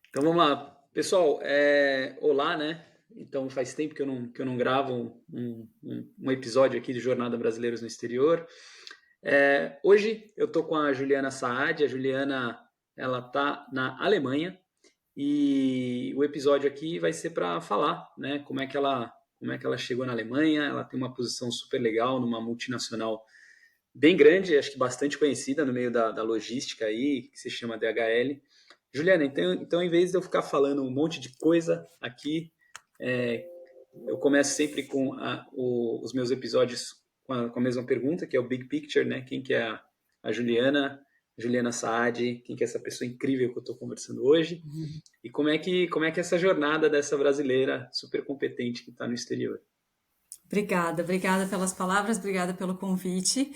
Então vamos lá. Pessoal, olá, né? Então faz tempo que eu não gravo um episódio aqui de Jornada Brasileiros no Exterior. Hoje eu tô com a Juliana Saad. A Juliana, ela tá na Alemanha e o episódio aqui vai ser para falar, né? Como é que ela chegou na Alemanha. Ela tem uma posição super legal numa multinacional bem grande, acho que bastante conhecida no meio da logística aí, que se chama DHL. Juliana, então, em vez de eu ficar falando um monte de coisa aqui, é, eu começo sempre com os meus episódios com a mesma pergunta, que é o Big Picture, né? Quem que é a Juliana Saad, quem que é essa pessoa incrível que eu estou conversando hoje, e como é que é essa jornada dessa brasileira super competente que está no exterior. Obrigada pelas palavras, obrigada pelo convite.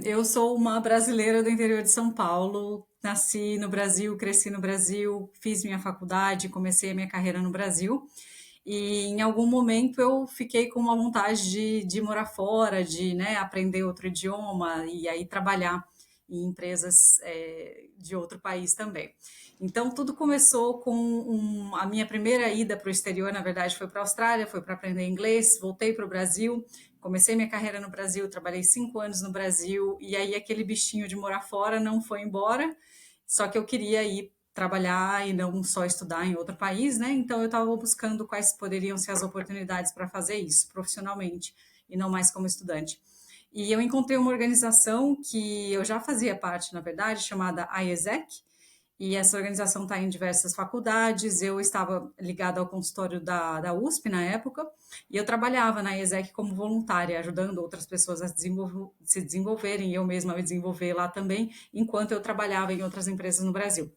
Eu sou uma brasileira do interior de São Paulo, nasci no Brasil, cresci no Brasil, fiz minha faculdade, comecei a minha carreira no Brasil. E em algum momento eu fiquei com uma vontade de morar fora, de, né, aprender outro idioma e aí trabalhar em empresas de outro país também. Então, tudo começou com a minha primeira ida para o exterior, na verdade, foi para a Austrália, foi para aprender inglês, voltei para o Brasil, comecei minha carreira no Brasil, trabalhei 5 anos no Brasil, e aí aquele bichinho de morar fora não foi embora, só que eu queria ir trabalhar e não só estudar em outro país, né? Então, eu estava buscando quais poderiam ser as oportunidades para fazer isso profissionalmente e não mais como estudante. E eu encontrei uma organização que eu já fazia parte, na verdade, chamada IESEC, e essa organização está em diversas faculdades. Eu estava ligada ao consultório da USP na época, e eu trabalhava na IESEC como voluntária, ajudando outras pessoas a se desenvolverem, e eu mesma me desenvolver lá também, enquanto eu trabalhava em outras empresas no Brasil.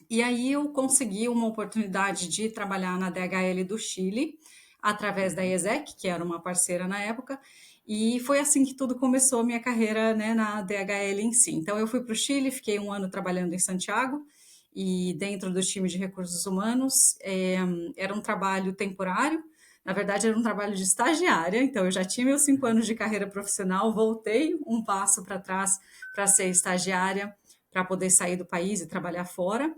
E aí eu consegui uma oportunidade de trabalhar na DHL do Chile, através da IESEC, que era uma parceira na época, e foi assim que tudo começou, minha carreira, né, na DHL em si. Então eu fui para o Chile, fiquei 1 ano trabalhando em Santiago, e dentro do time de recursos humanos, era um trabalho temporário, na verdade era um trabalho de estagiária, então eu já tinha meus 5 anos de carreira profissional, voltei um passo para trás para ser estagiária, para poder sair do país e trabalhar fora.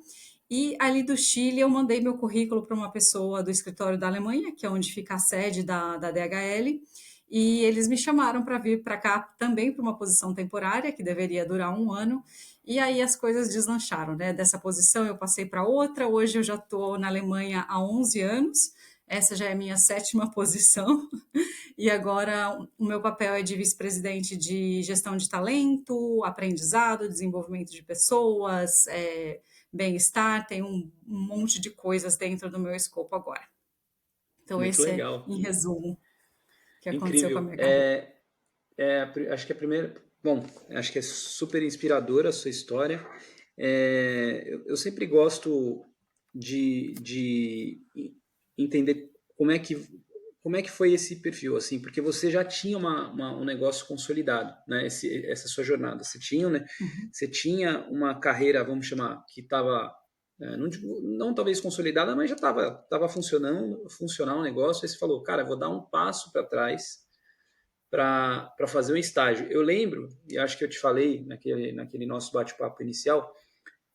E ali do Chile eu mandei meu currículo para uma pessoa do escritório da Alemanha, que é onde fica a sede da DHL, e eles me chamaram para vir para cá também para uma posição temporária, que deveria durar 1 ano, e aí as coisas deslancharam, né? Dessa posição eu passei para outra, hoje eu já estou na Alemanha há 11 anos, essa já é a minha sétima posição, e agora o meu papel é de vice-presidente de gestão de talento, aprendizado, desenvolvimento de pessoas, bem-estar, tem um monte de coisas dentro do meu escopo agora. Então, Muito esse é, legal, em resumo, o que aconteceu com a incrível. minha carreira. Acho que a primeira. Bom, acho que é super inspiradora a sua história. Eu sempre gosto de entender como é que foi esse perfil, assim, porque você já tinha um negócio consolidado, né? Essa sua jornada. Você tinha uma carreira, vamos chamar, que estava. Não talvez consolidada, mas já estava funcionando, funcionar o negócio. Aí você falou, cara, vou dar um passo para trás para fazer um estágio. Eu lembro, e acho que eu te falei naquele nosso bate-papo inicial,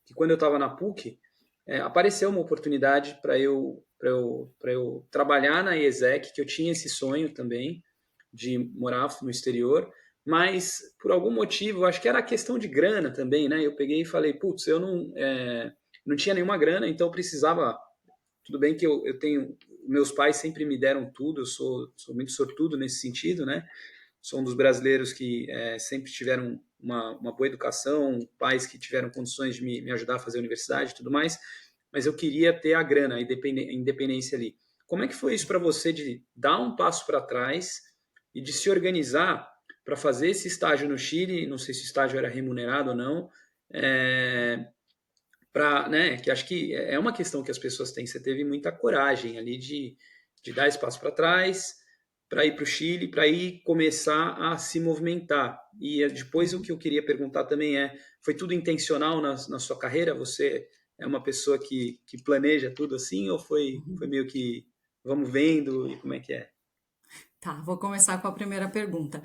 que quando eu estava na PUC, apareceu uma oportunidade para eu trabalhar na ESEC, que eu tinha esse sonho também de morar no exterior, mas por algum motivo, acho que era questão de grana também, né? Eu peguei e falei, putz, eu não tinha nenhuma grana, então eu precisava. Tudo bem que eu tenho. Meus pais sempre me deram tudo, eu sou muito sortudo nesse sentido, né? Sou um dos brasileiros que sempre tiveram uma boa educação, pais que tiveram condições de me ajudar a fazer a universidade e tudo mais, mas eu queria ter a grana, a independência ali. Como é que foi isso para você de dar um passo para trás e de se organizar para fazer esse estágio no Chile? Não sei se o estágio era remunerado ou não, né, que acho que é uma questão que as pessoas têm. Você teve muita coragem ali de dar espaço para trás, para ir para o Chile, para ir começar a se movimentar. E depois o que eu queria perguntar também foi tudo intencional na sua carreira? Você é uma pessoa que planeja tudo assim, ou foi meio que vamos vendo e como é que é? Tá, vou começar com a primeira pergunta.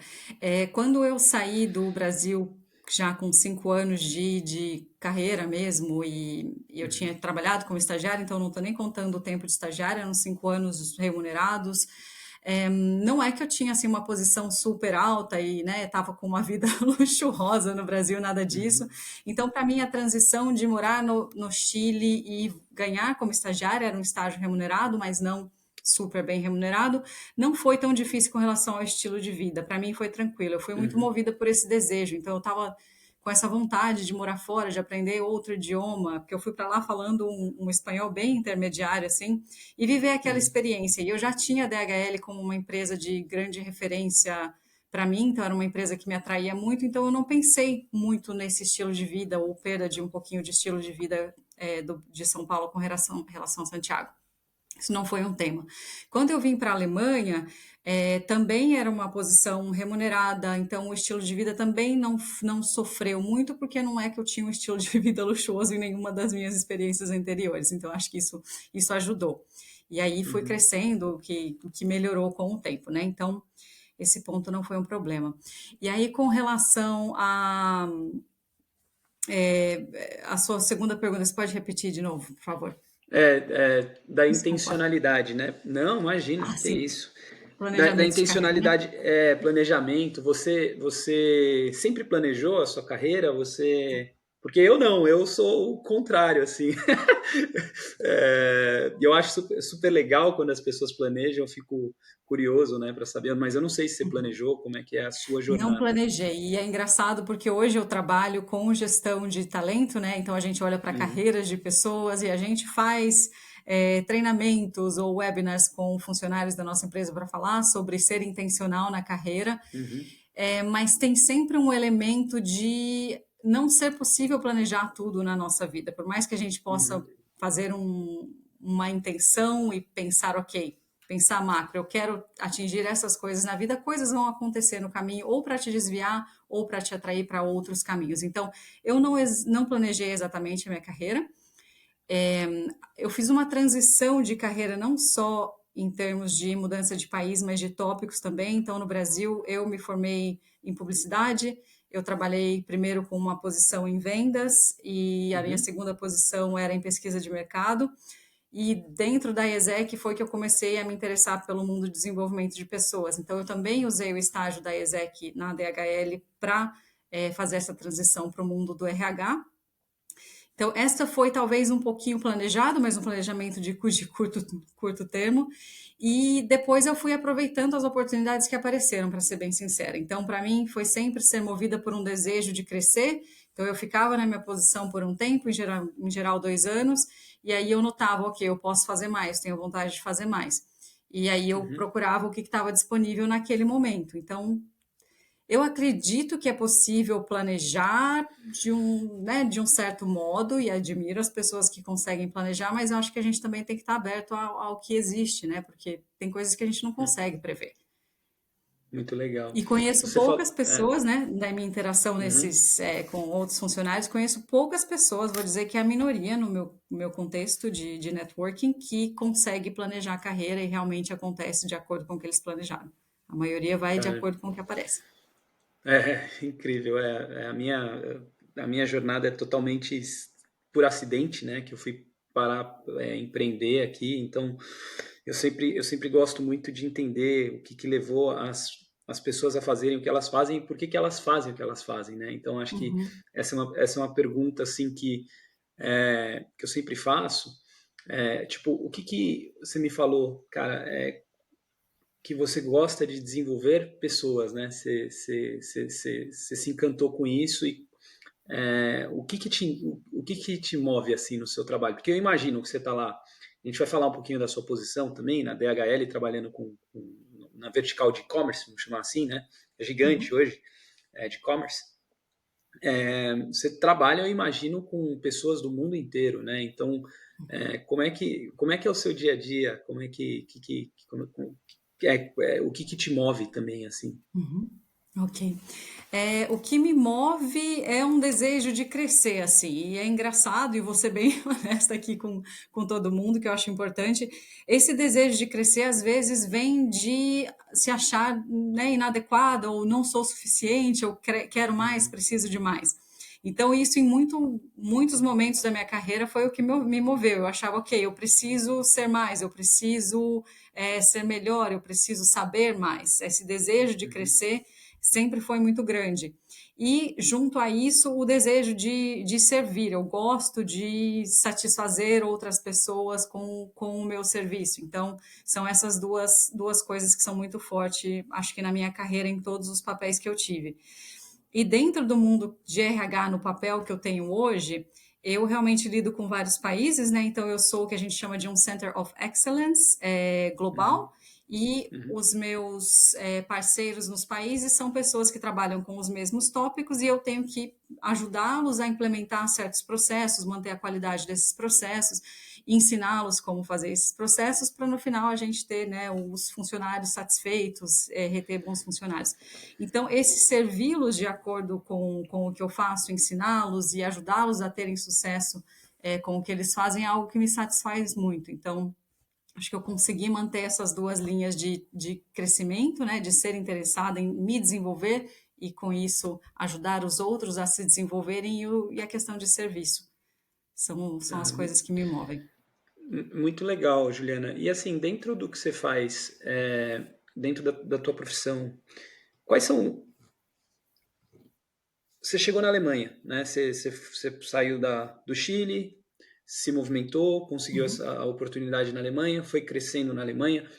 Quando eu saí do Brasil já com 5 anos de carreira mesmo, e eu tinha Uhum. trabalhado como estagiária, então não estou nem contando o tempo de estagiária, eram 5 anos remunerados. Não é que eu tinha assim uma posição super alta e, né, estava com uma vida luxuosa no Brasil, nada disso. Uhum. Então, para mim, a transição de morar no Chile e ganhar como estagiária, era um estágio remunerado, mas não super bem remunerado, não foi tão difícil com relação ao estilo de vida. Para mim foi tranquilo. Eu fui muito Uhum. movida por esse desejo. Então eu estava com essa vontade de morar fora, de aprender outro idioma, porque eu fui para lá falando um espanhol bem intermediário assim, e viver aquela Uhum. experiência. E eu já tinha a DHL como uma empresa de grande referência para mim, então era uma empresa que me atraía muito, então eu não pensei muito nesse estilo de vida ou perda de um pouquinho de estilo de vida de São Paulo com relação a Santiago. Isso não foi um tema. Quando eu vim para a Alemanha, também era uma posição remunerada, então o estilo de vida também não sofreu muito, porque não é que eu tinha um estilo de vida luxuoso em nenhuma das minhas experiências anteriores, então acho que isso ajudou. E aí fui Uhum. crescendo, o que melhorou com o tempo, né? Então, esse ponto não foi um problema. E aí, com relação a sua segunda pergunta, você pode repetir de novo, por favor? Da Desculpa. intencionalidade, né? Não, imagina, Ah, que sim, isso. Da planejamento de carreira, né? intencionalidade, planejamento. Você sempre planejou a sua carreira? Porque eu não, eu sou o contrário, assim. Eu acho super legal quando as pessoas planejam, eu fico curioso, né, para saber, mas eu não sei se você planejou, como é que é a sua Não jornada. planejei. E é engraçado porque hoje eu trabalho com gestão de talento, né? Então a gente olha para Uhum. carreiras de pessoas e a gente faz treinamentos ou webinars com funcionários da nossa empresa para falar sobre ser intencional na carreira. Uhum. Mas tem sempre um elemento de não ser possível planejar tudo na nossa vida. Por mais que a gente possa Uhum. fazer uma intenção e pensar, ok, pensar macro, eu quero atingir essas coisas na vida, coisas vão acontecer no caminho ou para te desviar ou para te atrair para outros caminhos. Então, eu não planejei exatamente a minha carreira. É, eu fiz uma transição de carreira não só em termos de mudança de país, mas de tópicos também. Então, no Brasil, eu me formei em publicidade. Eu trabalhei primeiro com uma posição em vendas e a minha Uhum. segunda posição era em pesquisa de mercado. E dentro da ESEC foi que eu comecei a me interessar pelo mundo de desenvolvimento de pessoas. Então, eu também usei o estágio da ESEC na DHL para fazer essa transição para o mundo do RH. Então, esta foi talvez um pouquinho planejado, mas um planejamento de curto termo. E depois eu fui aproveitando as oportunidades que apareceram, para ser bem sincera. Então, para mim, foi sempre ser movida por um desejo de crescer. Então, eu ficava na minha posição por um tempo, em geral 2 anos, e aí eu notava, ok, eu posso fazer mais, tenho vontade de fazer mais. E aí eu Uhum. procurava o que estava disponível naquele momento. Então, eu acredito que é possível planejar de um certo modo e admiro as pessoas que conseguem planejar, mas eu acho que a gente também tem que estar aberto ao que existe, né? Porque tem coisas que a gente não Uhum. consegue prever. Muito legal. E conheço Você fala. poucas pessoas, né? Da minha interação Uhum. com outros funcionários, conheço poucas pessoas, vou dizer que é a minoria no meu contexto de networking que consegue planejar a carreira e realmente acontece de acordo com o que eles planejaram. A maioria vai de Cara, acordo com o que aparece. incrível. A minha jornada é totalmente por acidente, né? Que eu fui parar, empreender aqui. Então, eu sempre gosto muito de entender o que, que levou as pessoas a fazerem o que elas fazem e por que, que elas fazem o que elas fazem, né? Então, acho que Uhum. essa é uma pergunta assim que eu sempre faço. Tipo, o que, que você me falou, cara? Que você gosta de desenvolver pessoas, né? Você se encantou com isso e o que que te move assim no seu trabalho? Porque eu imagino que você está lá. A gente vai falar um pouquinho da sua posição também na DHL, trabalhando na vertical de e-commerce, vamos chamar assim, né? É gigante Uhum. hoje, de e-commerce. Você trabalha, eu imagino, com pessoas do mundo inteiro, né? Então, como é que é o seu dia a dia? O que que te move também, assim? Uhum. Ok. O que me move é um desejo de crescer, assim, e é engraçado, e vou ser bem honesta aqui com todo mundo, que eu acho importante. Esse desejo de crescer, às vezes, vem de se achar, né, inadequada, ou não sou suficiente, ou quero mais, Uhum, preciso de mais. Então, isso em muitos momentos da minha carreira foi o que me moveu. Eu achava, ok, eu preciso ser mais, eu preciso ser melhor, eu preciso saber mais. Esse desejo de uhum, crescer sempre foi muito grande. E, junto a isso, o desejo de servir. Eu gosto de satisfazer outras pessoas com o meu serviço. Então, são essas duas coisas que são muito fortes, acho que na minha carreira, em todos os papéis que eu tive. E dentro do mundo de RH, no papel que eu tenho hoje, eu realmente lido com vários países, né? Então, eu sou o que a gente chama de um Center of Excellence uhum, global, e uhum. os meus parceiros nos países são pessoas que trabalham com os mesmos tópicos, e eu tenho que ajudá-los a implementar certos processos, manter a qualidade desses processos, ensiná-los como fazer esses processos, para no final a gente ter, né, os funcionários satisfeitos, reter bons funcionários. Então, esse servi-los de acordo com o que eu faço, ensiná-los e ajudá-los a terem sucesso com o que eles fazem é algo que me satisfaz muito. Então, acho que eu consegui manter essas duas linhas de crescimento, né, de ser interessada em me desenvolver e, com isso, ajudar os outros a se desenvolverem e a questão de serviço. São as Ah, coisas que me movem. muito legal, Juliana. E assim, dentro do que você faz, dentro da tua profissão, quais são. Você chegou na Alemanha, né? Você saiu do Chile, se movimentou, conseguiu Uhum, essa oportunidade na Alemanha, foi crescendo na Alemanha.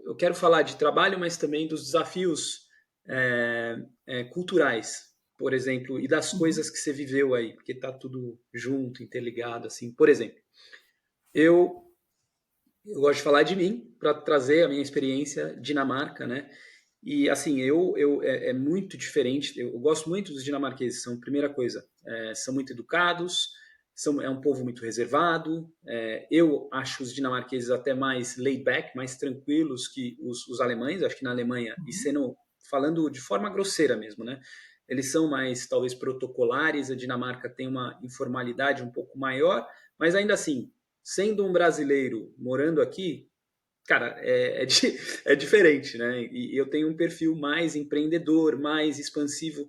Eu quero falar de trabalho, mas também dos desafios culturais, por exemplo, e das uhum, coisas que você viveu aí, porque está tudo junto, interligado, assim. Por exemplo, eu eu gosto de falar de mim para trazer a minha experiência Dinamarca, né? E assim, é muito diferente. Eu gosto muito dos dinamarqueses. São primeira coisa, são muito educados, é um povo muito reservado. Eu acho os dinamarqueses até mais laid back, mais tranquilos que os alemães. Acho que na Alemanha, e uhum, sendo falando de forma grosseira mesmo, né? Eles são mais talvez protocolares. A Dinamarca tem uma informalidade um pouco maior, mas ainda assim, sendo um brasileiro morando aqui, cara, é diferente, né? E eu tenho um perfil mais empreendedor, mais expansivo.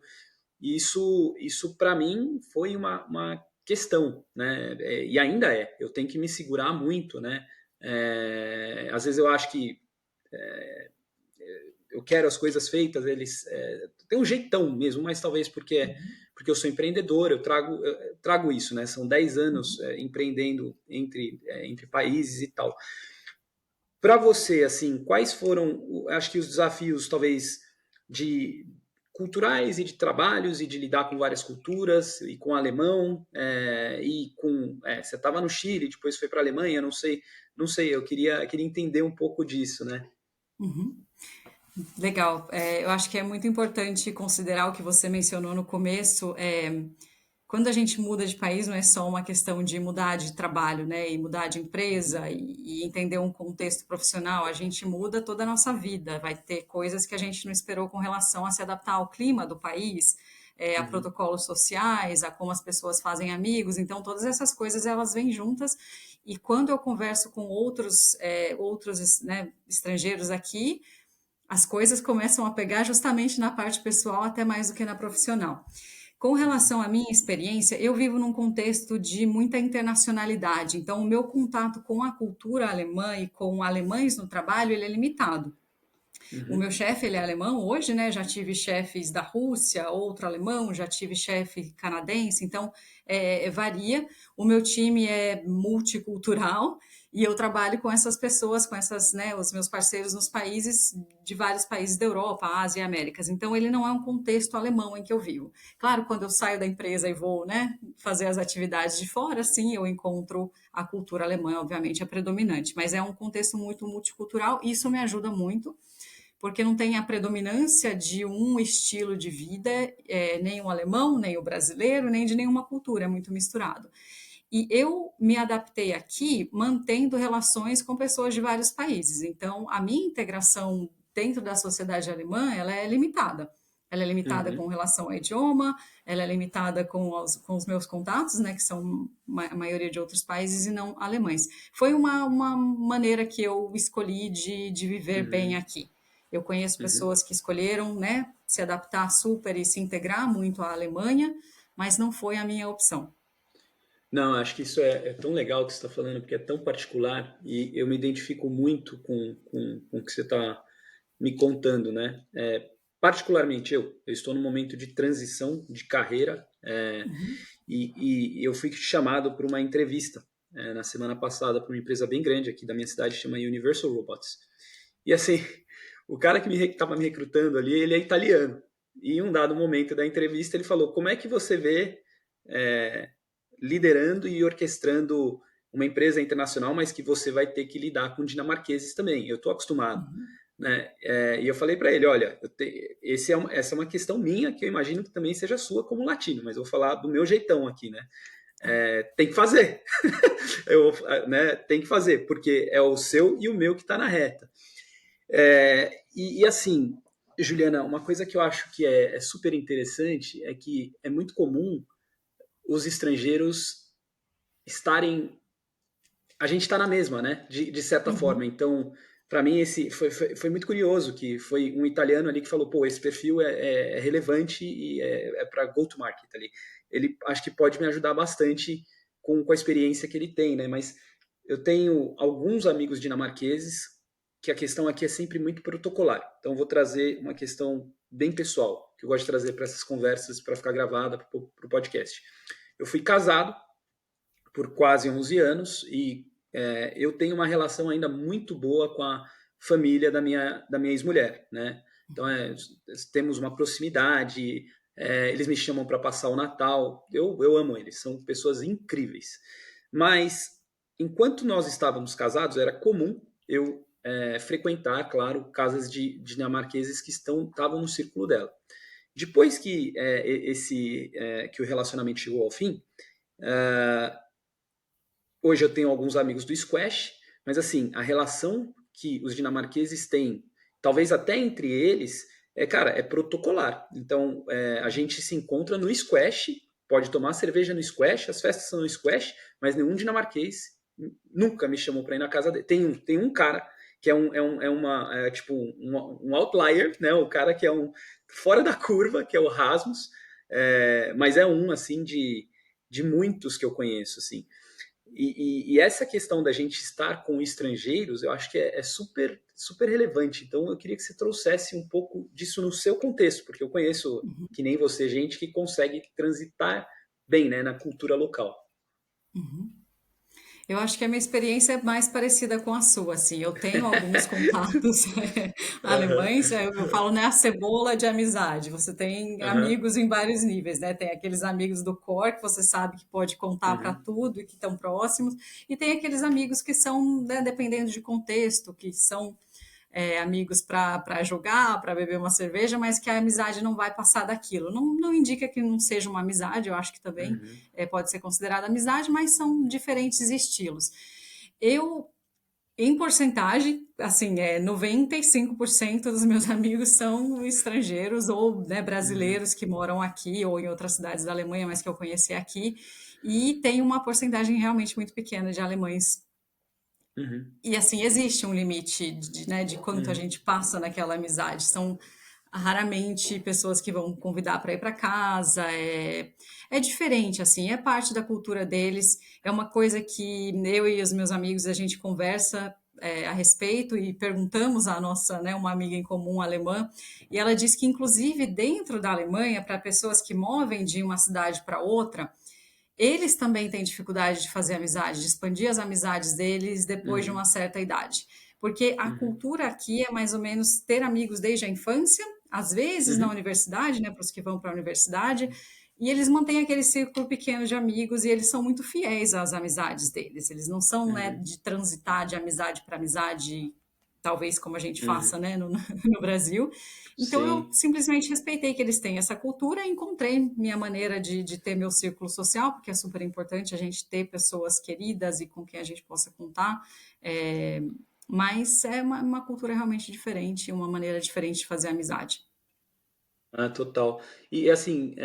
E isso para mim foi uma questão, né? E ainda é. Eu tenho que me segurar muito, né? Às vezes eu acho que eu quero as coisas feitas, eles tem um jeitão mesmo, mas talvez porque eu sou empreendedor, eu trago isso, né? São 10 anos uhum. empreendendo entre países e tal. Para você, assim, quais foram, acho que os desafios, talvez, de culturais e de trabalhos e de lidar com várias culturas e com alemão você estava no Chile, depois foi para a Alemanha, não sei, eu queria entender um pouco disso, né? Uhum. Legal. Eu acho que é muito importante considerar o que você mencionou no começo. Quando a gente muda de país, não é só uma questão de mudar de trabalho, né, e mudar de empresa e entender um contexto profissional. A gente muda toda a nossa vida. Vai ter coisas que a gente não esperou com relação a se adaptar ao clima do país, a Uhum, protocolos sociais, a como as pessoas fazem amigos. Então, todas essas coisas elas vêm juntas. E quando eu converso com outros, né, estrangeiros aqui, as coisas começam a pegar justamente na parte pessoal, até mais do que na profissional. Com uhum, relação à minha experiência, eu vivo num contexto de muita internacionalidade, então o meu contato com a cultura alemã e com alemães no trabalho, ele é limitado. O meu uhum, chefe, ele é alemão hoje, né? Já tive chefes da Rússia, outro alemão, já tive chefe canadense, então varia. O meu time é multicultural e eu trabalho com essas pessoas, com essas, né, os meus parceiros nos países de vários países da Europa, Ásia e Américas. Então ele não é um contexto alemão em que eu vivo. Claro, quando eu saio da empresa e vou, né, fazer as atividades de fora, sim, eu encontro a cultura alemã, obviamente é predominante, mas é um contexto muito multicultural e isso me ajuda muito porque não tem a predominância de um estilo de vida, nem o alemão, nem o brasileiro, nem de nenhuma cultura, é muito misturado. E eu me adaptei aqui mantendo relações com pessoas de vários países. Então, a minha integração dentro da sociedade alemã, ela é limitada. Ela é limitada com Uhum, relação ao idioma, ela é limitada com os meus contatos, né, que são a maioria de outros países e não alemães. Foi uma maneira que eu escolhi de viver bem uhum, aqui. Eu conheço uhum. pessoas que escolheram, né, se adaptar super e se integrar muito à Alemanha, mas não foi a minha opção. Não, acho que isso é tão legal que você está falando, porque é tão particular e eu me identifico muito com o que você está me contando, né? Particularmente eu estou num momento de transição de carreira Uhum, e eu fui chamado para uma entrevista na semana passada para uma empresa bem grande aqui da minha cidade, chama Universal Robots. E assim, o cara que estava me recrutando ali, ele é italiano. E em um dado momento da entrevista, ele falou: como é que você vê é, liderando e orquestrando uma empresa internacional, mas que você vai ter que lidar com dinamarqueses também? Eu estou acostumado. uhum, Né? E eu falei para ele: olha, essa é uma questão minha que eu imagino que também seja sua como latino, mas eu vou falar do meu jeitão aqui, né? Tem que fazer, tem que fazer, porque é o seu e o meu que está na reta. Assim, Juliana, uma coisa que eu acho que é super interessante é que é muito comum os estrangeiros estarem. A gente está na mesma, né? De certa forma. uhum, Então, para mim, esse foi muito curioso que foi um italiano ali que falou: pô, esse perfil é relevante e é para go-to-market ali. Ele acho que pode me ajudar bastante com a experiência que ele tem, né? Mas eu tenho alguns amigos dinamarqueses que a questão aqui é sempre muito protocolar. Então, eu vou trazer uma questão bem pessoal, que eu gosto de trazer para essas conversas, para ficar gravada para o podcast. Eu fui casado por quase 11 anos e eu tenho uma relação ainda muito boa com a família da minha ex-mulher, né? Então, temos uma proximidade, eles me chamam para passar o Natal, eu amo eles, são pessoas incríveis. Mas, enquanto nós estávamos casados, era comum eu frequentar, claro, casas de dinamarqueses que estavam no círculo dela. Depois que que o relacionamento chegou ao fim, hoje eu tenho alguns amigos do squash, mas assim, a relação que os dinamarqueses têm, talvez até entre eles, cara, é protocolar. Então, a gente se encontra no squash, pode tomar cerveja no squash, as festas são no squash, mas nenhum dinamarquês nunca me chamou para ir na casa dele. Tem um cara que tipo um outlier, né? O cara que é um fora da curva, que é o Rasmus, mas é um assim de muitos que eu conheço, assim. E essa questão da gente estar com estrangeiros, eu acho que é super, super relevante. Então, eu queria que você trouxesse um pouco disso no seu contexto, porque eu conheço, uhum, que nem você, gente que consegue transitar bem, né, na cultura local. uhum. Eu acho que a minha experiência é mais parecida com a sua, assim. Eu tenho alguns contatos Aham, alemães, eu falo, né, a cebola de amizade. Você tem aham, amigos em vários níveis, né? Tem aqueles amigos do core que você sabe que pode contar para uhum, tudo e que estão próximos, e tem aqueles amigos que são, né, dependendo de contexto, que são amigos para jogar, para beber uma cerveja, mas que a amizade não vai passar daquilo. Não, não indica que não seja uma amizade, eu acho que também uhum, pode ser considerada amizade, mas são diferentes estilos. Eu, em porcentagem, assim, 95% dos meus amigos são estrangeiros ou, né, uhum, brasileiros que moram aqui ou em outras cidades da Alemanha, mas que eu conheci aqui. E tem uma porcentagem realmente muito pequena de alemães. uhum, E assim, existe um limite de, né, de quanto a uhum, gente passa naquela amizade. São raramente pessoas que vão convidar para ir para casa. É diferente, assim, é parte da cultura deles. É uma coisa que eu e os meus amigos a gente conversa a respeito e perguntamos à nossa, né, uma amiga em comum alemã, e ela diz que, inclusive, dentro da Alemanha, para pessoas que movem de uma cidade para outra, eles também têm dificuldade de fazer amizade, de expandir as amizades deles depois de uma uhum, certa idade. Porque a uhum, cultura aqui é mais ou menos ter amigos desde a infância, às vezes na uhum, universidade, né, para os que vão para a universidade, e eles mantêm aquele círculo pequeno de amigos e eles são muito fiéis às amizades deles. Eles não são, né, uhum, de transitar de amizade para amizade, talvez como a gente faça, uhum. né, no Brasil. Então eu Sim. simplesmente respeitei que eles têm essa cultura e encontrei minha maneira de ter meu círculo social, porque é super importante a gente ter pessoas queridas e com quem a gente possa contar. É, Mas é uma cultura realmente diferente, uma maneira diferente de fazer amizade. Ah, total. E assim,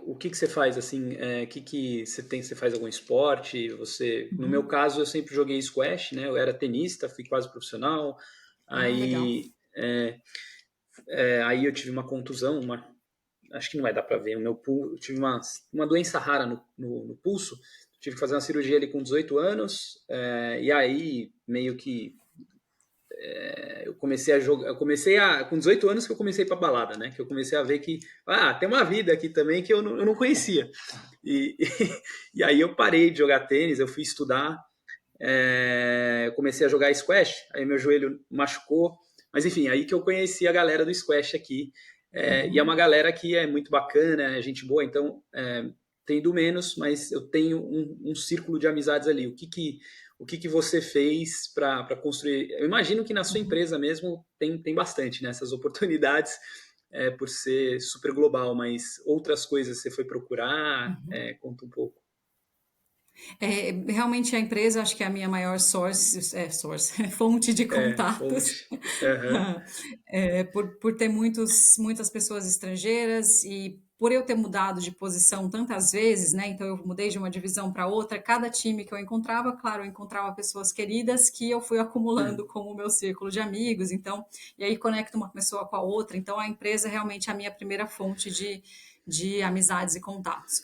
o que que você faz assim? Que você tem? Você faz algum esporte? No meu Uhum. caso, eu sempre joguei squash, né? Eu era tenista, fui quase profissional. Ah, legal. Aí, aí eu tive uma contusão, acho que não vai dar para ver. Eu tive uma doença rara no pulso. Tive que fazer uma cirurgia ali com 18 anos. E aí meio que eu comecei a jogar, com 18 anos que eu comecei para balada, né? Que eu comecei a ver que tem uma vida aqui também que eu não conhecia. E, e aí eu parei de jogar tênis, eu fui estudar, eu comecei a jogar squash, aí meu joelho machucou, mas enfim, aí que eu conheci a galera do squash aqui. E é uma Uhum. galera que é muito bacana, é gente boa, então tem do menos, mas eu tenho um círculo de amizades ali. O que que você fez para construir? Eu imagino que na sua Uhum. empresa mesmo tem bastante, né, essas oportunidades, por ser super global, mas outras coisas você foi procurar? Uhum. Conta um pouco. Realmente a empresa, acho que é a minha maior fonte de contatos. Fonte. Aham. Por ter muitas pessoas estrangeiras e por eu ter mudado de posição tantas vezes, né? Então eu mudei de uma divisão para outra. Cada time que eu encontrava, claro, eu encontrava pessoas queridas que eu fui acumulando Uhum. como o meu círculo de amigos. Então, e aí conecta uma pessoa com a outra. Então a empresa é realmente a minha primeira fonte de amizades e contatos.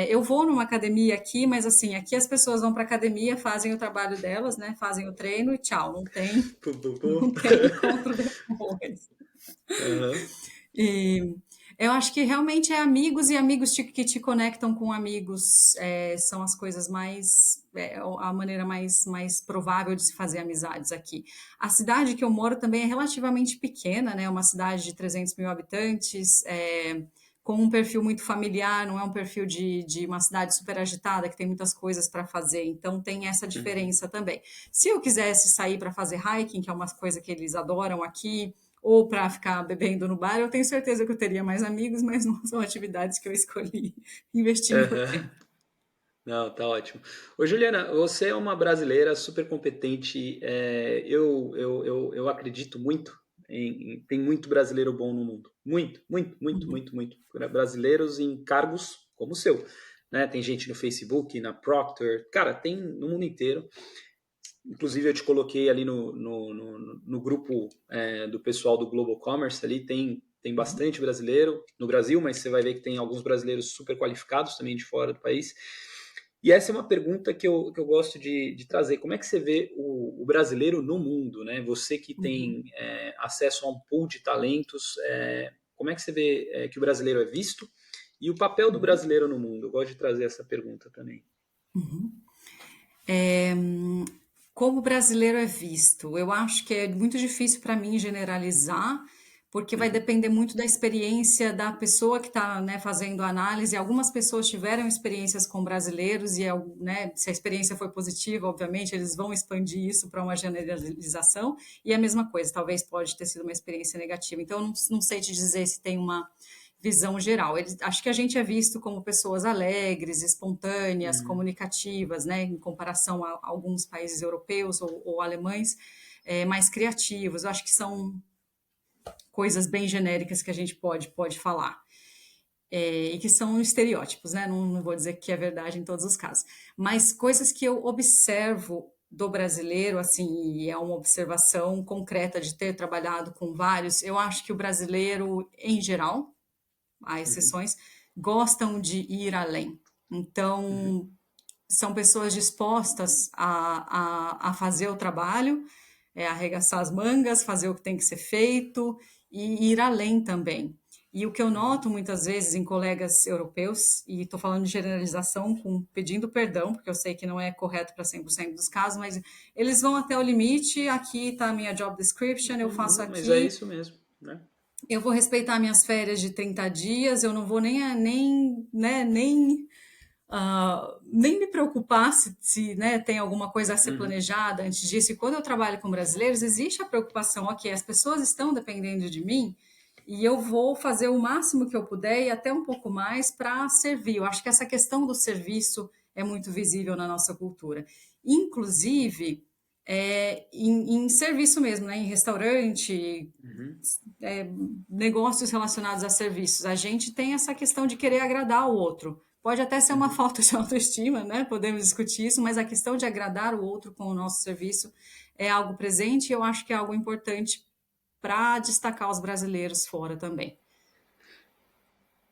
Eu vou numa academia aqui, mas assim, aqui as pessoas vão para academia, fazem o trabalho delas, né? Fazem o treino e tchau, não tem, Pum, pum, pum. não tem encontro depois. Aham. E eu acho que realmente é amigos e amigos que te conectam com amigos são as coisas a maneira mais provável de se fazer amizades aqui. A cidade que eu moro também é relativamente pequena, né? Uma cidade de 300 mil habitantes, com um perfil muito familiar, não é um perfil de uma cidade super agitada que tem muitas coisas para fazer, então tem essa Uhum. diferença também. Se eu quisesse sair para fazer hiking, que é uma coisa que eles adoram aqui, ou para ficar bebendo no bar, eu tenho certeza que eu teria mais amigos, mas não são atividades que eu escolhi investir meu Aham. tempo. Não, tá ótimo. Ô, Juliana, você é uma brasileira super competente. Eu acredito muito tem muito brasileiro bom no mundo. Muito, muito, muito, Uhum, muito, muito. Brasileiros em cargos como o seu. Né? Tem gente no Facebook, na Procter. Cara, tem no mundo inteiro. Inclusive, eu te coloquei ali no grupo do pessoal do Global Commerce ali, tem uhum, bastante brasileiro no Brasil, mas você vai ver que tem alguns brasileiros super qualificados também de fora do país. E essa é uma pergunta que eu gosto de trazer. Como é que você vê o brasileiro no mundo, né? Você que uhum, tem acesso a um pool de talentos, como é que você vê que o brasileiro é visto? E o papel do uhum, brasileiro no mundo? Eu gosto de trazer essa pergunta também. uhum. É, como o brasileiro é visto? Eu acho que é muito difícil para mim generalizar, porque vai Uhum, depender muito da experiência da pessoa que está, né, fazendo a análise. Algumas pessoas tiveram experiências com brasileiros e, né, se a experiência foi positiva, obviamente, eles vão expandir isso para uma generalização. E a mesma coisa, talvez pode ter sido uma experiência negativa. Então, eu não sei te dizer se tem uma visão geral. Acho que a gente é visto como pessoas alegres, espontâneas, uhum, comunicativas, né, em comparação a alguns países europeus ou alemães, mais criativos. Eu acho que são coisas bem genéricas que a gente pode falar. E que são estereótipos, né? Não vou dizer que é verdade em todos os casos. Mas coisas que eu observo do brasileiro, assim, e é uma observação concreta de ter trabalhado com vários, eu acho que o brasileiro, em geral, há uhum, exceções, gostam de ir além. uhum, Então, são pessoas dispostas a fazer o trabalho, arregaçar as mangas, fazer o que tem que ser feito e ir além também. E o que eu uhum. noto muitas vezes em colegas europeus, e estou falando de generalização, pedindo perdão, porque eu sei que não é correto para 100% dos casos, mas eles vão até o limite, aqui está a minha job description, eu faço Não, mas é aqui, isso mesmo, né? eu vou respeitar minhas férias de 30 dias, eu não vou nem me preocupar se, né, tem alguma coisa a ser Uhum, planejada antes disso. E quando eu trabalho com brasileiros, existe a preocupação, ok, as pessoas estão dependendo de mim e eu vou fazer o máximo que eu puder e até um pouco mais para servir. Eu acho que essa questão do serviço é muito visível na nossa cultura. Inclusive, em serviço mesmo, né? Em restaurante, Uhum, é, negócios relacionados a serviços. A gente tem essa questão de querer agradar o outro. Pode até ser uma uhum. falta de autoestima, né? Podemos discutir isso, mas a questão de agradar o outro com o nosso serviço é algo presente e eu acho que é algo importante para destacar os brasileiros fora também.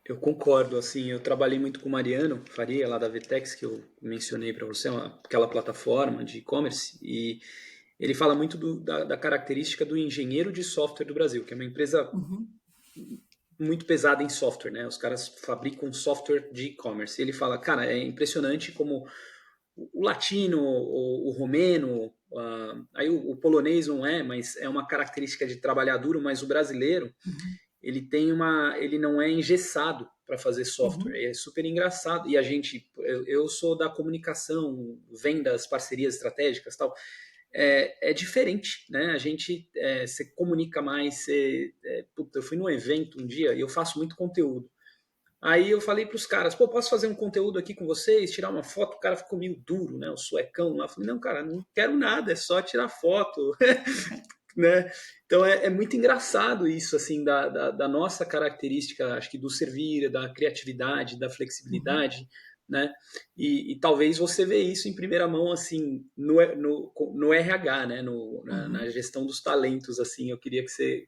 Eu concordo, assim, eu trabalhei muito com o Mariano Faria, lá da Vtex, que eu mencionei para você, aquela plataforma de e-commerce, e ele fala muito da característica do engenheiro de software do Brasil, que é uma empresa Uhum, muito pesada em software, né? Os caras fabricam software de e-commerce. Ele fala, cara, é impressionante como o latino, o romeno, aí o polonês não é, mas é uma característica de trabalhar duro, mas o brasileiro, uhum, ele não é engessado para fazer software. uhum, É super engraçado. E a gente, eu sou da comunicação, vendas, parcerias estratégicas, tal. É diferente, né? A gente se comunica mais. Puta, eu fui num evento um dia e eu faço muito conteúdo. Aí eu falei para os caras, pô, posso fazer um conteúdo aqui com vocês, tirar uma foto? O cara ficou meio duro, né? O suecão lá. Eu falei, não, cara, não quero nada, é só tirar foto. Né? Então é muito engraçado isso, assim, da nossa característica, acho que do servir, da criatividade, da uhum, flexibilidade, né? E talvez você vê isso em primeira mão, assim, no RH, né? Na uhum, gestão dos talentos, assim. Eu queria que você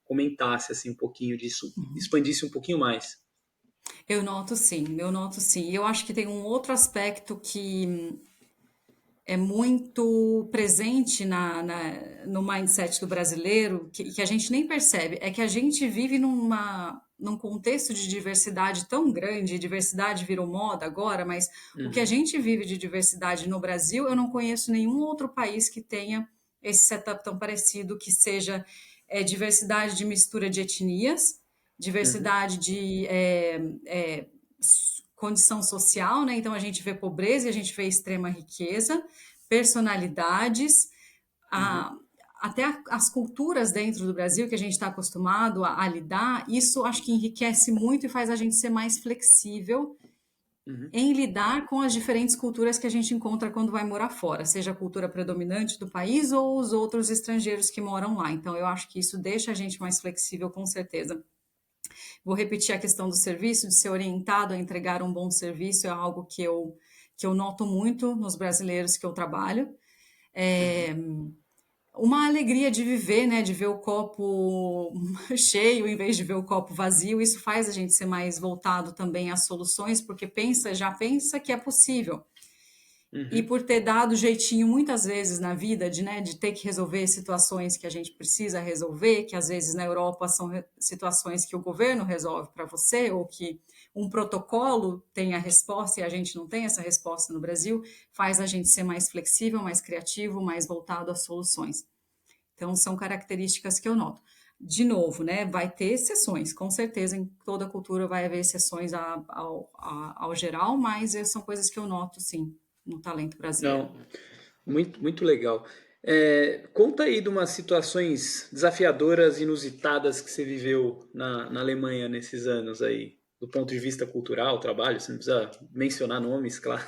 comentasse, assim, um pouquinho disso, uhum. expandisse um pouquinho mais. Eu noto sim, eu noto sim. E eu acho que tem um outro aspecto que é muito presente no mindset do brasileiro, que a gente nem percebe, é que a gente vive num contexto de diversidade tão grande, diversidade virou moda agora, mas o que a Uhum, gente vive de diversidade no Brasil, eu não conheço nenhum outro país que tenha esse setup tão parecido, que seja diversidade de mistura de etnias, uhum, diversidade de condição social, né? Então a gente vê pobreza e a gente vê extrema riqueza, personalidades, uhum, a, até as culturas dentro do Brasil que a gente está acostumado a lidar, isso acho que enriquece muito e faz a gente ser mais flexível uhum. em lidar com as diferentes culturas que a gente encontra quando vai morar fora, seja a cultura predominante do país ou os outros estrangeiros que moram lá. Então, eu acho que isso deixa a gente mais flexível, com certeza. Vou repetir a questão do serviço, de ser orientado a entregar um bom serviço, é algo que eu noto muito nos brasileiros que eu trabalho. É, uma alegria de viver, né? De ver o copo cheio em vez de ver o copo vazio. Isso faz a gente ser mais voltado também às soluções, porque já pensa que é possível. E Uhum, por ter dado jeitinho muitas vezes na vida de, né, de ter que resolver situações que a gente precisa resolver, que às vezes na Europa são situações que o governo resolve para você, ou que um protocolo tem a resposta e a gente não tem essa resposta no Brasil, faz a gente ser mais flexível, mais criativo, mais voltado às soluções. Então, são características que eu noto. De novo, né, vai ter exceções, com certeza em toda cultura vai haver exceções ao geral, mas são coisas que eu noto, sim, no talento brasileiro. não, muito legal. Conta aí de umas situações desafiadoras, inusitadas que você viveu na Alemanha nesses anos aí, do ponto de vista cultural, trabalho, você não precisa mencionar nomes, claro,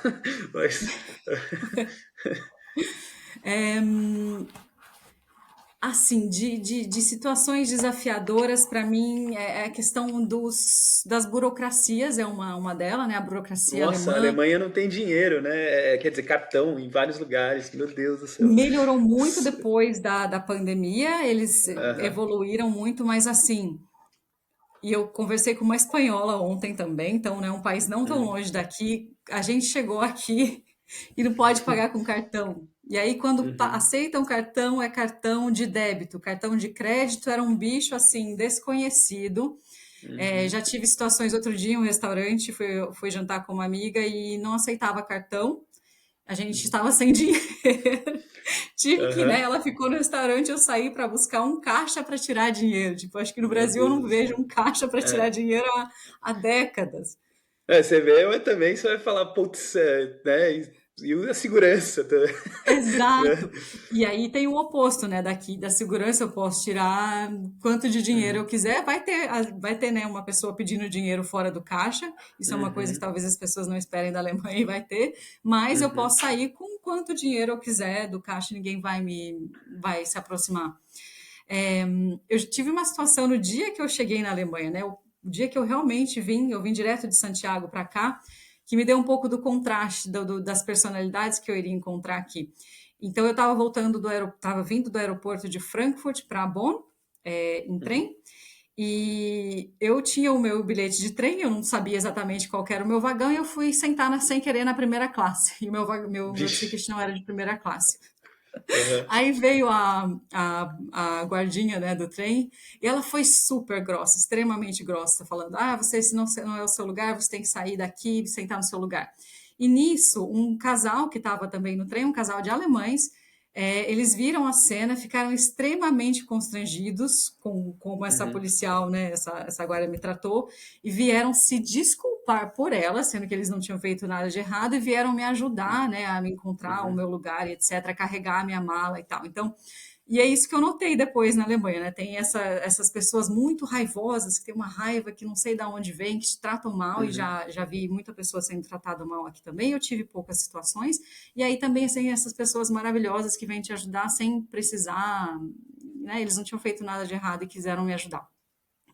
mas É, assim, de situações desafiadoras, para mim, é a questão das burocracias, é uma delas, né? A burocracia nossa, a alemã Alemanha não tem dinheiro, né? Quer dizer, cartão em vários lugares, meu Deus do céu. melhorou muito depois da pandemia, eles Aham, evoluíram muito, mas assim, e eu conversei com uma espanhola ontem também, então, né, um país não tão uhum, longe daqui. A gente chegou aqui e não pode pagar com cartão. E aí, quando uhum, aceitam cartão, é cartão de débito. Cartão de crédito era um bicho, assim, desconhecido. uhum, Já tive situações outro dia em um restaurante, fui jantar com uma amiga e não aceitava cartão. A gente uhum, estava sem dinheiro. Tive que, né? aham. Ela ficou no restaurante, eu saí para buscar um caixa para tirar dinheiro. Tipo, acho que no Meu Brasil eu Deus não do vejo céu. um caixa para tirar É. dinheiro há décadas. Você vê, mas também você vai falar, putz, né? E a segurança também. Né? Exato. E aí tem o oposto, né? Daqui da segurança eu posso tirar quanto de dinheiro eu Uhum, quiser. Vai ter, né, uma pessoa pedindo dinheiro fora do caixa. Isso é uma coisa que uhum, talvez as pessoas não esperem da Alemanha e vai ter. Mas eu uhum, posso sair quanto dinheiro eu quiser do caixa, ninguém vai se aproximar. Eu tive uma situação no dia que eu cheguei na Alemanha, né? O dia que eu realmente eu vim direto de Santiago para cá, que me deu um pouco do contraste das personalidades que eu iria encontrar aqui. Então eu estava vindo do aeroporto de Frankfurt para Bonn, em Uhum. trem, e eu tinha o meu bilhete de trem, eu não sabia exatamente qual que era o meu vagão, e eu fui sentar sem querer na primeira classe. E o meu Vixe. ticket não era de primeira classe. Aham. Aí veio a guardinha, né, do trem, e ela foi super grossa, extremamente grossa, falando: ah, você, se não é o seu lugar, você tem que sair daqui e sentar no seu lugar. E nisso, um casal que estava também no trem, um casal de alemães, eles viram a cena, ficaram extremamente constrangidos com como essa Uhum. policial, né, essa guarda me tratou, e vieram se desculpar por ela, sendo que eles não tinham feito nada de errado, e vieram me ajudar, né, a me encontrar o Uhum. meu lugar, etc., a carregar a minha mala e tal. Então, e é isso que eu notei depois na Alemanha, né? Tem essas pessoas muito raivosas, que tem uma raiva que não sei de onde vem, que te tratam mal, e Uhum. já vi muita pessoa sendo tratada mal aqui também. Eu tive poucas situações, e aí também assim, essas pessoas maravilhosas que vêm te ajudar sem precisar, né? Eles não tinham feito nada de errado e quiseram me ajudar.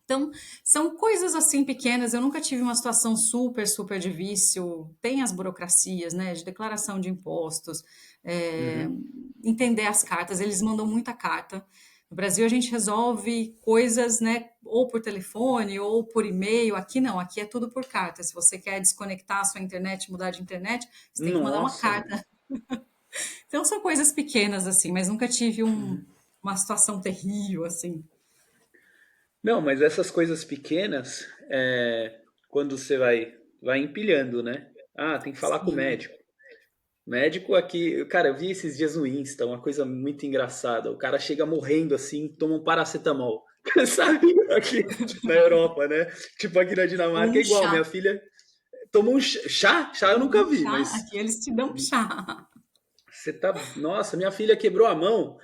Então, são coisas assim pequenas. Eu nunca tive uma situação super, super de vício. Tem as burocracias, né, de declaração de impostos, é, Uhum. entender as cartas. Eles mandam muita carta. No Brasil, a gente resolve coisas, né, ou por telefone ou por e-mail. Aqui não, aqui é tudo por carta. Se você quer desconectar a sua internet, mudar de internet, você tem que mandar uma Nossa. carta. Então, são coisas pequenas, assim, mas nunca tive Uhum. uma situação terrível, assim. Não, mas essas coisas pequenas, quando você vai empilhando, né? Ah, tem que falar com o Sim. médico. Médico aqui, cara, eu vi esses dias no Insta, uma coisa muito engraçada. O cara chega morrendo assim, toma um paracetamol. Sabe? Aqui na Europa, né? Tipo aqui na Ou Dinamarca é um igual. Minha chá. filha tomou um chá. Chá eu nunca Um vi, chá, mas aqui eles te dão chá. você tá. Nossa, minha filha quebrou a mão.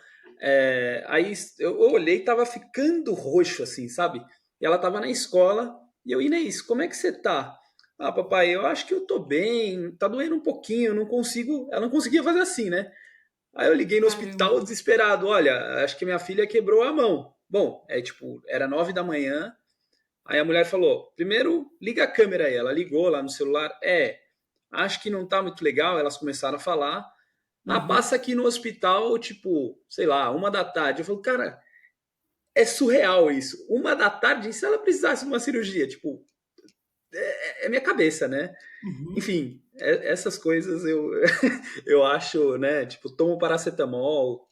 Aí eu olhei e tava ficando roxo, assim, sabe? E ela tava na escola. E eu, Inês, como é que você tá? Ah, papai, eu acho que eu tô bem. Tá doendo um pouquinho, eu não consigo. Ela não conseguia fazer assim, né? Aí eu liguei no hospital Caramba. desesperado. Olha, acho que minha filha quebrou a mão. Bom, tipo, era 9 da manhã. Aí a mulher falou: primeiro, liga a câmera aí. Ela ligou lá no celular. Acho que não tá muito legal. Elas começaram a falar. Ah, Uhum. passa aqui no hospital, tipo, sei lá, 1 da tarde. Eu falo, cara, é surreal isso. 1 da tarde, e se ela precisasse de uma cirurgia? Tipo, é minha cabeça, né? Uhum. Enfim, essas coisas eu acho, né? Tipo, tomo paracetamol,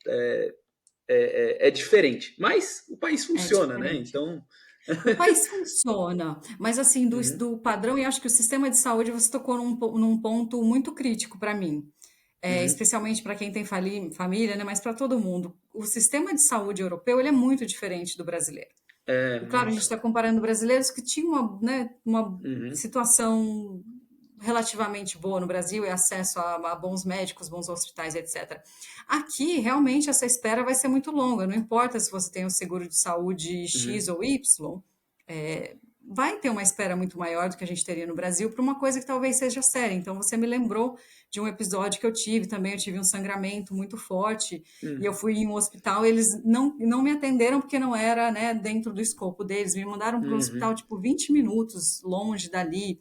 é diferente. Mas o país É funciona, né? diferente. Então. O país funciona, mas assim, Uhum. do padrão, e acho que o sistema de saúde você tocou num ponto muito crítico para mim, Uhum. especialmente para quem tem família, né, mas para todo mundo. O sistema de saúde europeu ele é muito diferente do brasileiro. É, E claro, a gente muito. está comparando brasileiros que tinham uma Uhum. situação relativamente boa no Brasil e acesso a bons médicos, bons hospitais, etc. Aqui, realmente, essa espera vai ser muito longa. Não importa se você tem um seguro de saúde X Uhum. ou Y, vai ter uma espera muito maior do que a gente teria no Brasil para uma coisa que talvez seja séria. Então, você me lembrou de um episódio que eu tive também. Eu tive um sangramento muito forte e eu Uhum. fui em um hospital. Eles não me atenderam porque não era, né, dentro do escopo deles. Me mandaram para um hospital Uhum. tipo 20 minutos longe dali.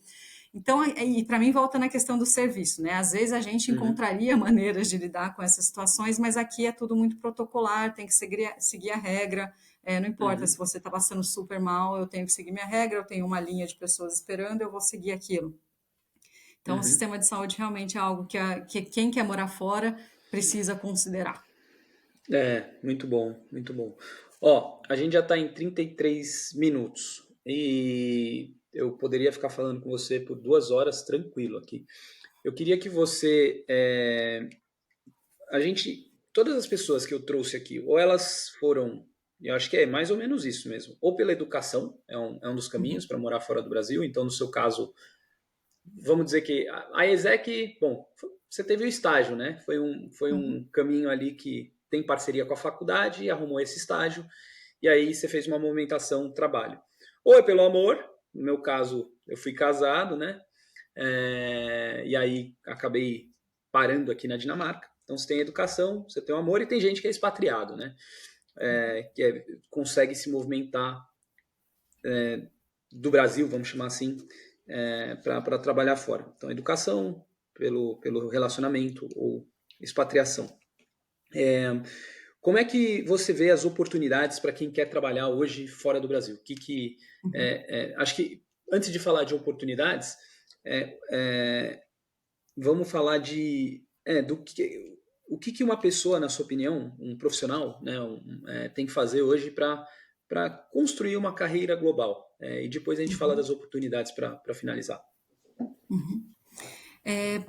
Então, e para mim volta na questão do serviço, né? Às vezes a gente Uhum. encontraria maneiras de lidar com essas situações, mas aqui é tudo muito protocolar, tem que seguir a regra. Não importa se Uhum. você está passando super mal, eu tenho que seguir minha regra, eu tenho uma linha de pessoas esperando, eu vou seguir aquilo. Então, o Uhum. sistema de saúde realmente é algo que quem quer morar fora precisa considerar. Muito bom, muito bom. Ó, a gente já está em 33 minutos e eu poderia ficar falando com você por 2 horas tranquilo aqui. Eu queria que você, todas as pessoas que eu trouxe aqui, ou elas foram, eu acho que é mais ou menos isso mesmo, ou pela educação, é um dos caminhos Uhum, para morar fora do Brasil. Então, no seu caso, vamos dizer que a ESEC, bom, você teve o estágio, né? Foi um uhum, caminho ali que tem parceria com a faculdade e arrumou esse estágio, e aí você fez uma movimentação trabalho. Ou é pelo amor, no meu caso, eu fui casado, né? E aí acabei parando aqui na Dinamarca. Então você tem educação, você tem o amor e tem gente que é expatriado, né? Consegue se movimentar do Brasil, vamos chamar assim, para trabalhar fora. Então, educação, pelo relacionamento ou expatriação. Como é que você vê as oportunidades para quem quer trabalhar hoje fora do Brasil? Acho que antes de falar de oportunidades, vamos falar o que uma pessoa, na sua opinião, um profissional, né, tem que fazer hoje para construir uma carreira global. E depois a gente fala das oportunidades para finalizar.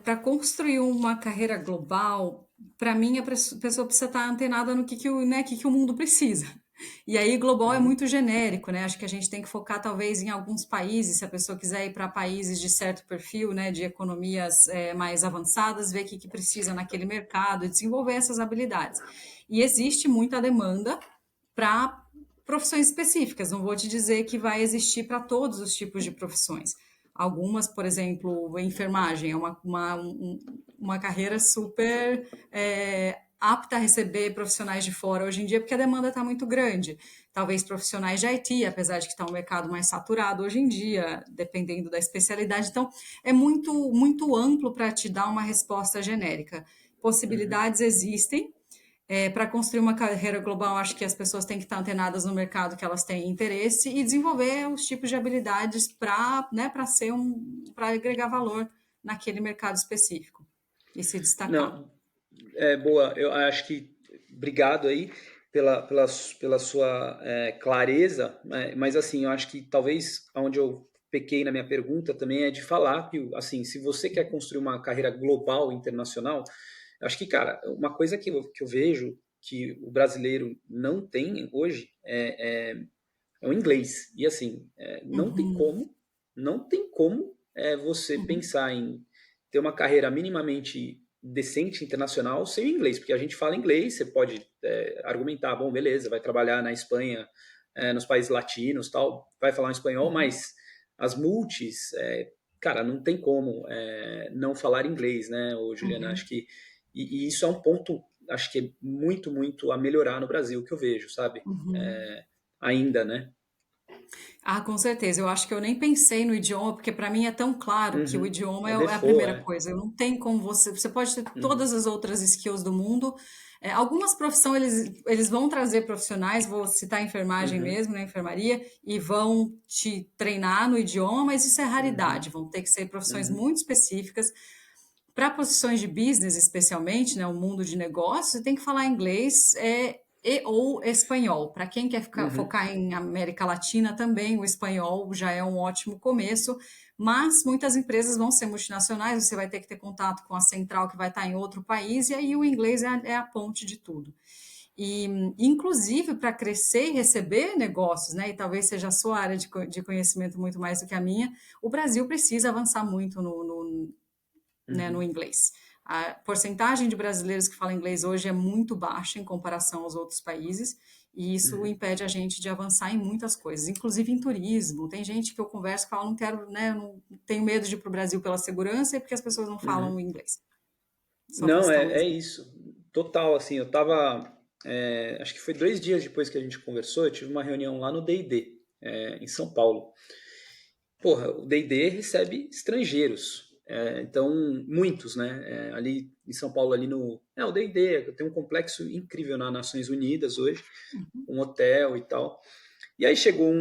Para construir uma carreira global, para mim, a pessoa precisa estar antenada no que o mundo precisa. E aí, global é muito genérico, né? Acho que a gente tem que focar, talvez, em alguns países, se a pessoa quiser ir para países de certo perfil, né, de economias mais avançadas, ver o que precisa naquele mercado e desenvolver essas habilidades. E existe muita demanda para profissões específicas, não vou te dizer que vai existir para todos os tipos de profissões. Algumas, por exemplo, enfermagem é uma carreira super apta a receber profissionais de fora hoje em dia, porque a demanda está muito grande. Talvez profissionais de IT, apesar de que está um mercado mais saturado hoje em dia, dependendo da especialidade. Então, é muito, muito amplo para te dar uma resposta genérica. Possibilidades existem. Para construir uma carreira global, acho que as pessoas têm que estar antenadas no mercado que elas têm interesse e desenvolver os tipos de habilidades para para agregar valor naquele mercado específico e se destacar. Não, boa. Eu acho que obrigado aí pela sua clareza, né? Mas assim, eu acho que talvez onde eu pequei na minha pergunta também é de falar que, assim, se você quer construir uma carreira global, internacional, eu acho que, cara, uma coisa que eu vejo que o brasileiro não tem hoje é o inglês. E assim, não tem como você pensar em ter uma carreira minimamente decente internacional sem o inglês, porque a gente fala inglês, você pode argumentar, bom, beleza, vai trabalhar na Espanha, nos países latinos, tal, vai falar um espanhol, mas as multis, cara, não tem como não falar inglês, né, Juliana? Acho que e isso é um ponto, acho que é muito, muito a melhorar no Brasil, que eu vejo, sabe? Ainda, né? Ah, com certeza. Eu acho que eu nem pensei no idioma, porque para mim é tão claro que o Uhum. idioma É é a default, primeira é. coisa. Eu não tem como você pode ter Uhum. todas as outras skills do mundo. Algumas profissões eles vão trazer profissionais, vou citar a enfermagem Uhum. mesmo, na enfermaria, e vão te treinar no idioma, mas isso é Uhum. raridade. Vão ter que ser profissões Uhum. muito específicas. Para posições de business, especialmente, né, o mundo de negócios, você tem que falar inglês ou espanhol. Para quem quer Uhum. focar em América Latina também, o espanhol já é um ótimo começo, mas muitas empresas vão ser multinacionais, você vai ter que ter contato com a central que vai estar em outro país, e aí o inglês é a ponte de tudo. E, inclusive, para crescer e receber negócios, né, e talvez seja a sua área de conhecimento muito mais do que a minha, o Brasil precisa avançar muito no Uhum. inglês. A porcentagem de brasileiros que falam inglês hoje é muito baixa em comparação aos outros países, e isso Uhum. impede a gente de avançar em muitas coisas, inclusive em turismo. Tem gente que eu converso que fala, não quero, né, não tenho medo de ir para o Brasil pela segurança e porque as pessoas não falam Uhum. inglês. Só para Não, citar um é exemplo. isso. Total, assim, eu tava. Acho que foi 2 dias depois que a gente conversou, eu tive uma reunião lá no D&D, em São Paulo. Porra, o D&D recebe estrangeiros. Então, muitos, né? Ali em São Paulo, ali no. O D&D tem um complexo incrível nas Nações Unidas hoje, um hotel e tal. E aí chegou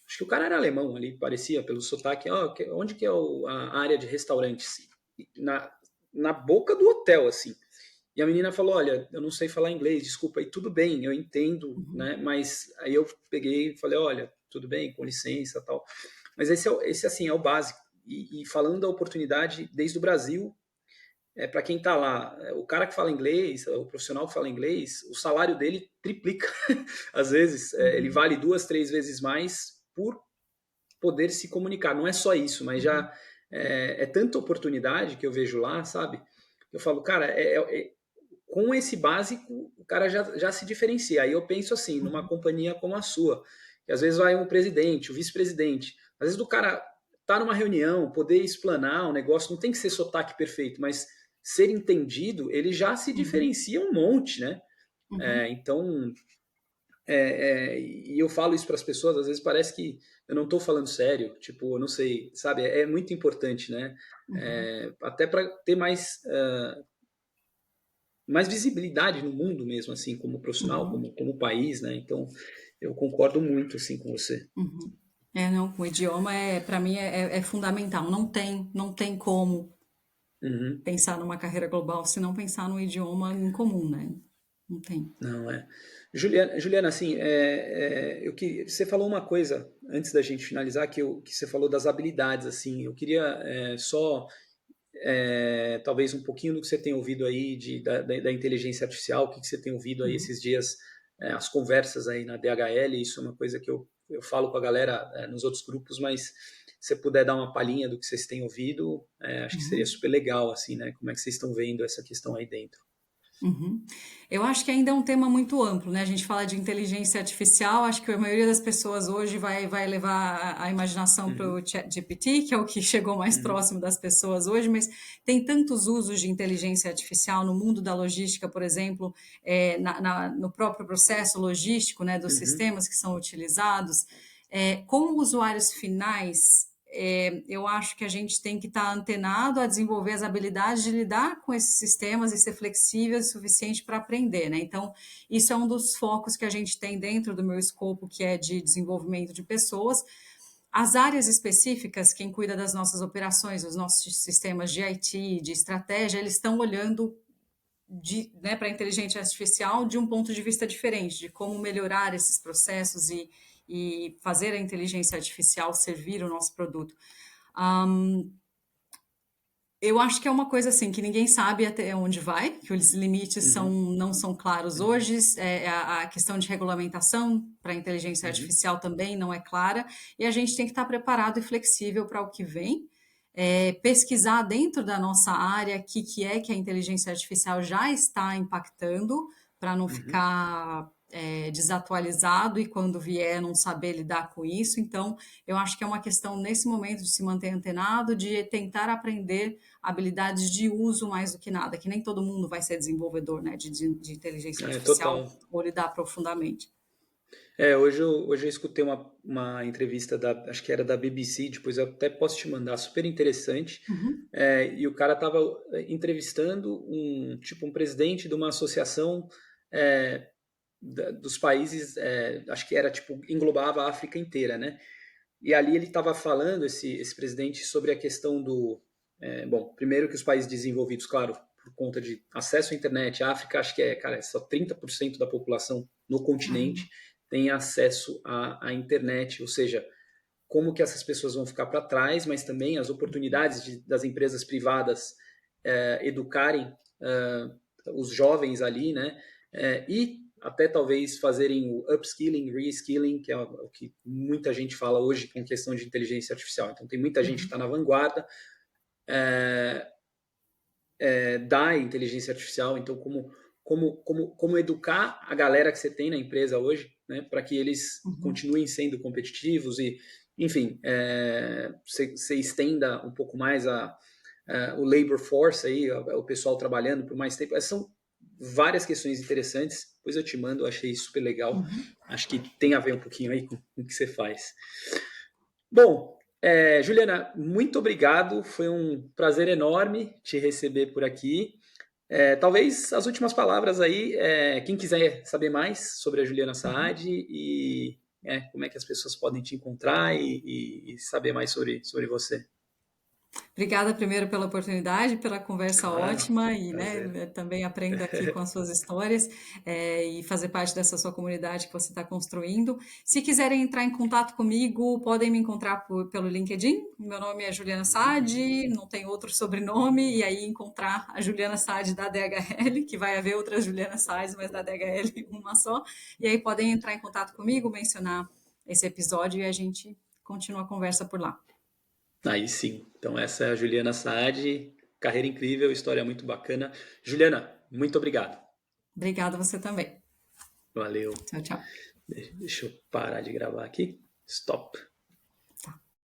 acho que o cara era alemão ali, parecia pelo sotaque. Onde que é a área de restaurantes? Na, na boca do hotel, assim. E a menina falou: Olha, eu não sei falar inglês, desculpa. E tudo bem, eu entendo, né? Mas aí eu peguei e falei: Olha, tudo bem, com licença tal. Mas esse assim, é o básico. E falando da oportunidade desde o Brasil, para quem está lá, o cara que fala inglês, o profissional que fala inglês, o salário dele triplica. Às vezes, ele vale 2, 3 vezes mais por poder se comunicar. Não é só isso, mas já é tanta oportunidade que eu vejo lá, sabe? Eu falo, cara, com esse básico, o cara já se diferencia. Aí eu penso assim, numa companhia como a sua, que às vezes vai um presidente, o vice-presidente, às vezes o cara estar numa reunião, poder explanar um negócio, não tem que ser sotaque perfeito, mas ser entendido, ele já se Uhum, diferencia um monte, né? uhum, Então, e eu falo isso para as pessoas, às vezes parece que eu não estou falando sério, tipo, eu não sei, sabe? É muito importante, né? uhum, Até para ter mais visibilidade no mundo mesmo, assim, como profissional, uhum, como país, né? Então, eu concordo muito, assim, com você. uhum. Não, o idioma para mim é fundamental. Não tem como Uhum. pensar numa carreira global se não pensar no idioma em comum, né? Não tem. Não é. Juliana, assim, você falou uma coisa antes da gente finalizar que você falou das habilidades, assim. Eu queria só talvez um pouquinho do que você tem ouvido aí da inteligência artificial, o que você tem ouvido aí Uhum, esses dias, as conversas aí na DHL. Isso é uma coisa que eu falo com a galera nos outros grupos, mas se você puder dar uma palhinha do que vocês têm ouvido, acho que seria uhum. super legal, assim, né? Como é que vocês estão vendo essa questão aí dentro? Uhum. Eu acho que ainda é um tema muito amplo, né? A gente fala de inteligência artificial, acho que a maioria das pessoas hoje vai levar a imaginação para o Uhum, ChatGPT, que é o que chegou mais uhum, próximo das pessoas hoje, mas tem tantos usos de inteligência artificial no mundo da logística, por exemplo, no próprio processo logístico, né, dos uhum, sistemas que são utilizados. Como usuários finais, eu acho que a gente tem que estar antenado a desenvolver as habilidades de lidar com esses sistemas e ser flexível o suficiente para aprender, né? Então, isso é um dos focos que a gente tem dentro do meu escopo, que é de desenvolvimento de pessoas. As áreas específicas, quem cuida das nossas operações, os nossos sistemas de IT, de estratégia, eles estão olhando né, para a inteligência artificial de um ponto de vista diferente, de como melhorar esses processos e fazer a inteligência artificial servir o nosso produto. Um, eu acho que é uma coisa assim que ninguém sabe até onde vai, que os limites uhum, não são claros uhum, hoje. A questão de regulamentação para a inteligência uhum, artificial também não é clara, e a gente tem que estar preparado e flexível para o que vem. Pesquisar dentro da nossa área que é que a inteligência artificial já está impactando, para não uhum. ficar desatualizado e quando vier não saber lidar com isso. Então, eu acho que é uma questão nesse momento de se manter antenado, de tentar aprender habilidades de uso mais do que nada, que nem todo mundo vai ser desenvolvedor, né, de inteligência artificial Total. ou lidar profundamente. Hoje eu escutei uma entrevista acho que era da BBC, depois eu até posso te mandar, super interessante. Uhum, E o cara estava entrevistando um presidente de uma associação é, dos países, acho que era tipo, englobava a África inteira, né? E ali ele estava falando, esse presidente, sobre a questão bom, primeiro que os países desenvolvidos, claro, por conta de acesso à internet, a África acho que cara, só 30% da população no caramba. continente tem acesso à internet, ou seja, como que essas pessoas vão ficar para trás, mas também as oportunidades das empresas privadas educarem os jovens ali, né? E até talvez fazerem o upskilling, reskilling, que é o que muita gente fala hoje com questão de inteligência artificial. Então tem muita gente que está Uhum, na vanguarda da inteligência artificial. Então como educar a galera que você tem na empresa hoje, né, para que eles uhum, continuem sendo competitivos e, enfim, você estenda um pouco mais o labor force aí, o pessoal trabalhando por mais tempo. Essas são várias questões interessantes. Depois eu te mando, eu achei super legal. uhum. Acho que tem a ver um pouquinho aí com o que você faz. Bom, Juliana, muito obrigado. Foi um prazer enorme te receber por aqui. Talvez as últimas palavras aí, quem quiser saber mais sobre a Juliana Saad e como é que as pessoas podem te encontrar e saber mais sobre você. Obrigada primeiro pela oportunidade, pela conversa Claro, ótima e, prazer. né, também aprendo aqui com as suas histórias e fazer parte dessa sua comunidade que você está construindo. Se quiserem entrar em contato comigo, podem me encontrar pelo LinkedIn. Meu nome é Juliana Uhum. Saad, não tem outro sobrenome, e aí encontrar a Juliana Saad da DHL, que vai haver outras Juliana Saad, mas da DHL uma só. E aí podem entrar em contato comigo, mencionar esse episódio e a gente continua a conversa por lá. Aí sim. Então essa é a Juliana Saad, carreira incrível, história muito bacana. Juliana, muito obrigado. Obrigada você também. Valeu. Tchau, tchau. Deixa eu parar de gravar aqui. Stop.